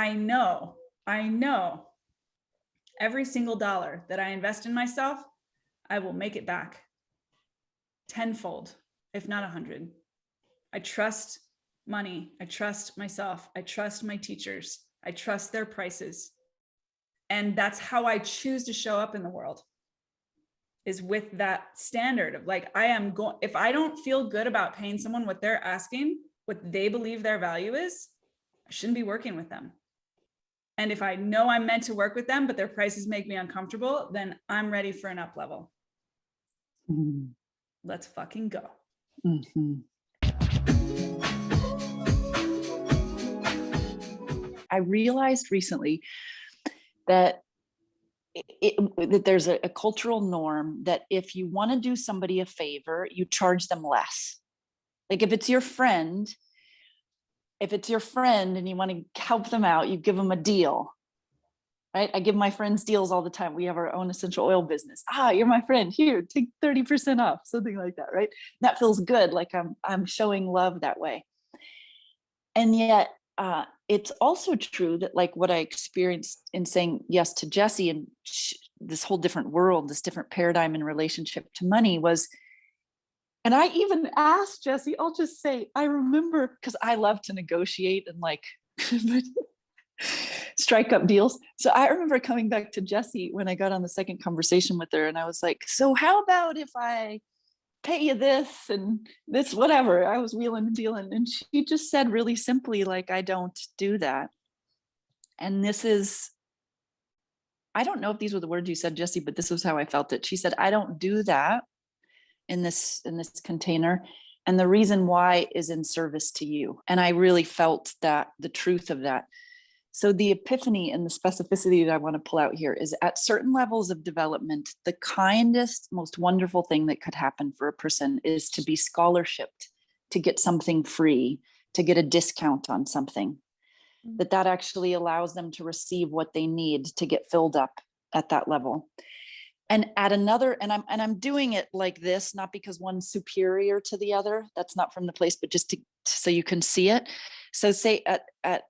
I know every single dollar that I invest in myself, I will make it back tenfold, if not 100. I trust money. I trust myself. I trust my teachers. I trust their prices. And that's how I choose to show up in the world, is with that standard of like, if I don't feel good about paying someone what they're asking, what they believe their value is, I shouldn't be working with them. And if I know I'm meant to work with them, but their prices make me uncomfortable, then I'm ready for an up level. Mm-hmm. Let's fucking go. Mm-hmm. I realized recently that that there's a cultural norm that if you want to do somebody a favor, you charge them less. Like if it's your friend and you want to help them out, you give them a deal, right? I give my friends deals all the time. We have our own essential oil business. You're my friend. Here, take 30% off, something like that, right? That feels good. Like I'm showing love that way. And yet, it's also true that like what I experienced in saying yes to Jessie and this whole different world, this different paradigm in relationship to money was, and I even asked Jessie, I'll just say, I remember, because I love to negotiate and like strike up deals. So I remember coming back to Jessie when I got on the second conversation with her and I was like, so how about if I pay you this and this, whatever. I was wheeling and dealing. And she just said really simply, like, I don't do that. And this is, I don't know if these were the words you said, Jessie, but this was how I felt it. She said, I don't do that in this container. And the reason why is in service to you. And I really felt that the truth of that. So the epiphany and the specificity that I want to pull out here is at certain levels of development, the kindest, most wonderful thing that could happen for a person is to be scholarshiped, to get something free, to get a discount on something. That actually allows them to receive what they need to get filled up at that level. And at another, and I'm doing it like this, not because one's superior to the other. That's not from the place, but just so you can see it. So say at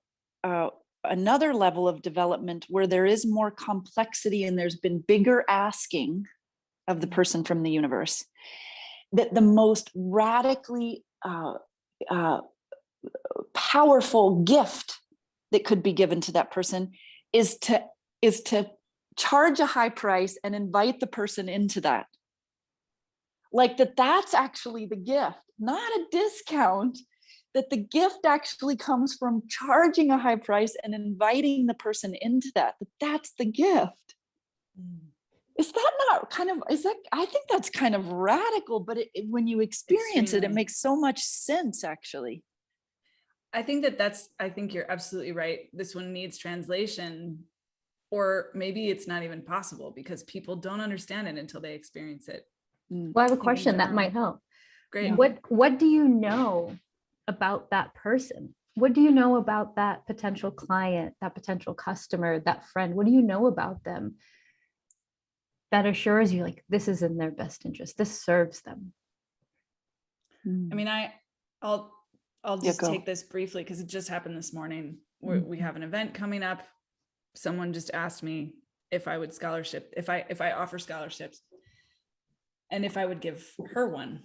another level of development where there is more complexity and there's been bigger asking of the person from the universe, that the most radically powerful gift that could be given to that person is to charge a high price and invite the person into that. Like that's actually the gift, not a discount. That the gift actually comes from charging a high price and inviting the person into that. That's the gift. Is that not kind of, I think that's kind of radical, but when you experience it makes so much sense, actually. I think I think you're absolutely right. This one needs translation, or maybe it's not even possible because people don't understand it until they experience it. Well, I have a question that might help. Great. What do you know about that person? What do you know about that potential client, that potential customer, that friend? What do you know about them that assures you like this is in their best interest, this serves them? I mean, I'll just take this briefly because it just happened this morning. We have an event coming up. Someone just asked me if I would if I offer scholarships and if I would give her one.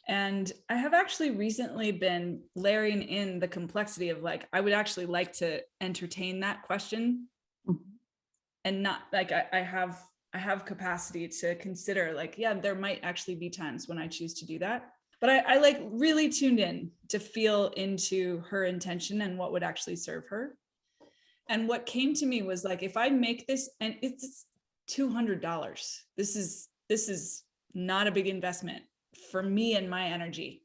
And I have actually recently been layering in the complexity of like, I would actually like to entertain that question and not like, I have capacity to consider like, yeah, there might actually be times when I choose to do that. But I like really tuned in to feel into her intention and what would actually serve her. And what came to me was like, if I make this, and it's $200, this is not a big investment for me and my energy.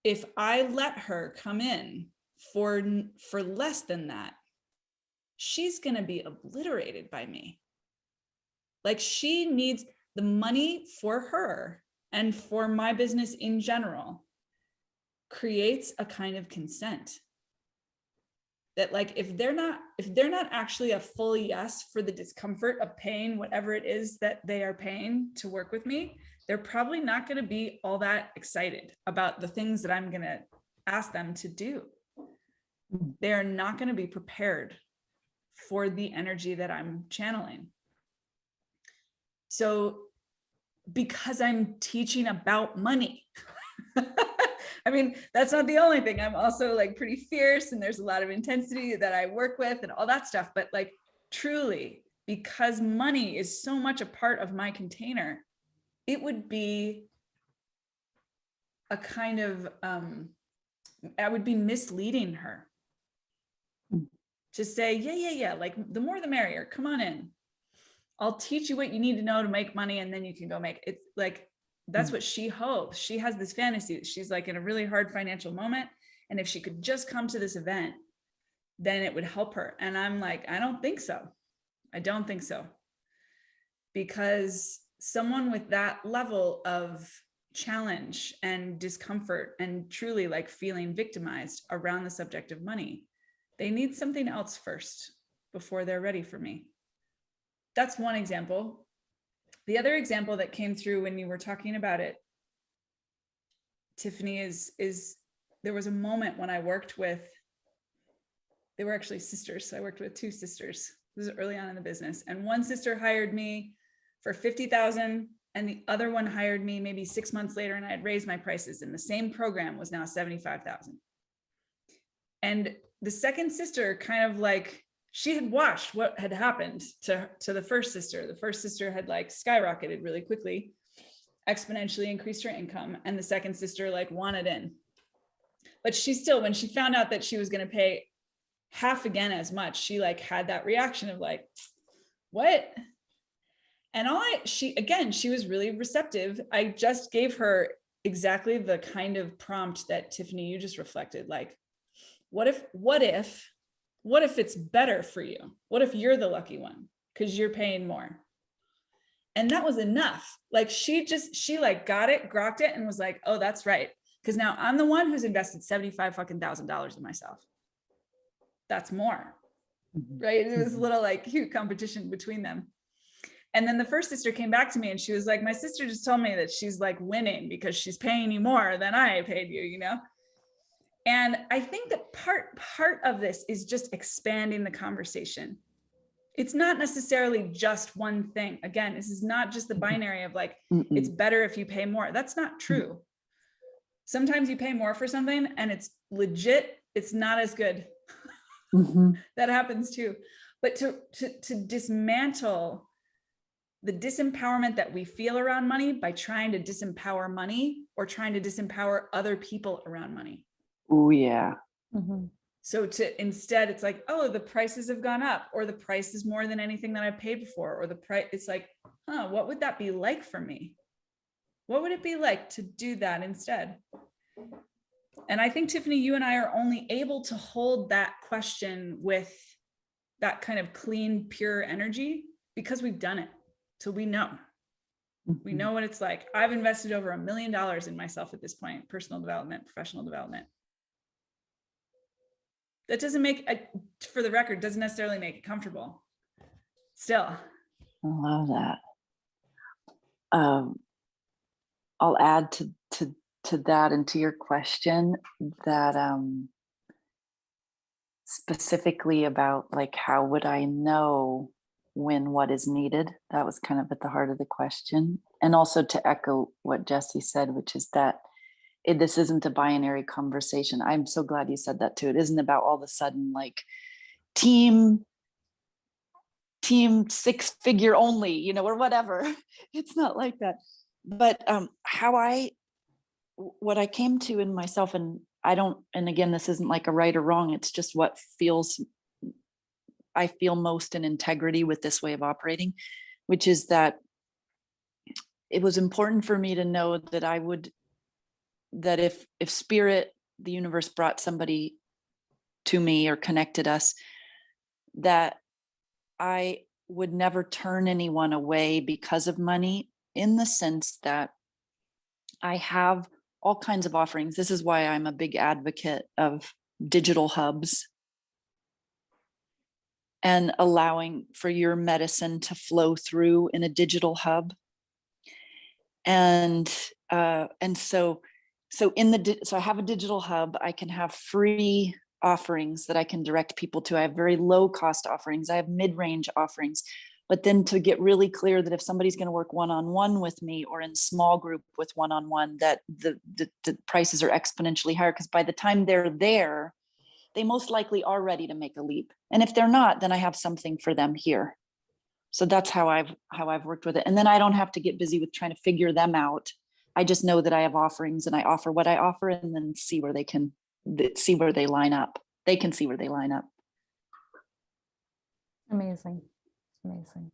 If I let her come in for less than that, she's going to be obliterated by me. Like she needs the money for her and for my business in general creates a kind of consent that like, if they're not actually a full yes for the discomfort of paying whatever it is that they are paying to work with me, they're probably not going to be all that excited about the things that I'm going to ask them to do. They are not going to be prepared for the energy that I'm channeling. So because I'm teaching about money, I mean, that's not the only thing. I'm also like pretty fierce, and there's a lot of intensity that I work with and all that stuff. But like truly, because money is so much a part of my container, it would be a kind of, I would be misleading her to say, yeah, like the more the merrier, come on in. I'll teach you what you need to know to make money, and then you can go make it. It's like, that's what she hopes. She has this fantasy. She's like in a really hard financial moment, and if she could just come to this event, then it would help her. And I'm like, I don't think so. I don't think so. Because someone with that level of challenge and discomfort and truly like feeling victimized around the subject of money, they need something else first before they're ready for me. That's one example. The other example that came through when you were talking about it, Tiffany, is there was a moment when I worked with, they were actually sisters. So I worked with two sisters. This was early on in the business. And one sister hired me for $50,000, and the other one hired me maybe 6 months later, and I had raised my prices, and the same program was now $75,000. And the second sister kind of like, she had watched what had happened to the first sister. The first sister had like skyrocketed really quickly, exponentially increased her income. And the second sister like wanted in. But she still, when she found out that she was going to pay half again as much, she like had that reaction of like, what? And she was really receptive. I just gave her exactly the kind of prompt that Tiffany, you just reflected. Like, what if it's better for you? What if you're the lucky one because you're paying more? And that was enough. Like she like got it, grokked it, and was like, oh, that's right. Because now I'm the one who's invested $75,000 in myself. That's more, right? It was a little like cute competition between them. And then the first sister came back to me and she was like, my sister just told me that she's like winning because she's paying you more than I paid you, you know? And I think that part of this is just expanding the conversation. It's not necessarily just one thing. Again, this is not just the binary of like, it's better if you pay more. That's not true. Sometimes you pay more for something and it's legit, it's not as good. That happens too. But to dismantle the disempowerment that we feel around money by trying to disempower money or trying to disempower other people around money. Oh, yeah. So instead, it's like, oh, the prices have gone up, or the price is more than anything that I paid before, or the price, it's like, what would that be like for me? What would it be like to do that instead? And I think, Tiffany, you and I are only able to hold that question with that kind of clean, pure energy because we've done it. So we know what it's like. I've invested over $1 million in myself at this point, personal development, professional development. That doesn't make, for the record, doesn't necessarily make it comfortable. Still. I love that. I'll add to that and to your question that specifically about like, how would I know when what is needed? That was kind of at the heart of the question. And also to echo what Jessie said, which is that this isn't a binary conversation. I'm so glad you said that too. It isn't about all of a sudden like team 6-figure only, you know, or whatever. It's not like that. But what I came to in myself, and again, this isn't like a right or wrong. It's just what I feel most in integrity with this way of operating, which is that it was important for me to know that if spirit, the universe, brought somebody to me or connected us, that I would never turn anyone away because of money, in the sense that I have all kinds of offerings. This is why I'm a big advocate of digital hubs and allowing for your medicine to flow through in a digital hub. And so I have a digital hub. I can have free offerings that I can direct people to. I have very low cost offerings. I have mid-range offerings. But then to get really clear that if somebody's going to work one-on-one with me or in small group with one-on-one, that the prices are exponentially higher, because by the time they're there, they most likely are ready to make a leap. And if they're not, then I have something for them here. So that's how I've worked with it. And then I don't have to get busy with trying to figure them out. I just know that I have offerings and I offer what I offer, and then see where they line up. They can see where they line up. Amazing. Amazing.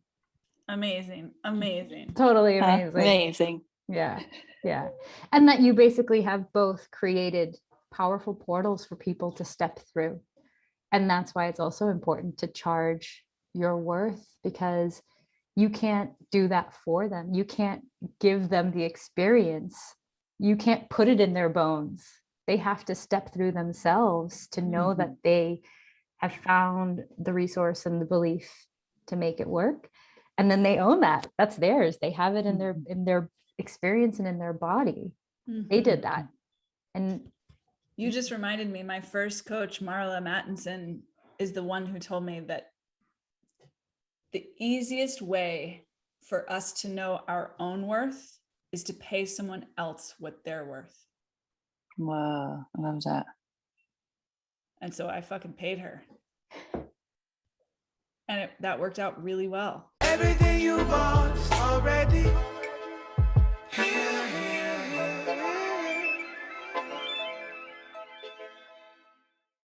Amazing. Amazing. Totally amazing. Amazing. Yeah. Yeah. And that you basically have both created powerful portals for people to step through. And that's why it's also important to charge your worth, because you can't do that for them. You can't give them the experience. You can't put it in their bones. They have to step through themselves to know that they have found the resource and the belief to make it work. And then they own that. That's theirs. They have it in their experience and in their body. They did that. And you just reminded me, my first coach, Marla Mattinson, is the one who told me that the easiest way for us to know our own worth is to pay someone else what they're worth. Wow, I love that. And so I fucking paid her. And that worked out really well. Everything you want is already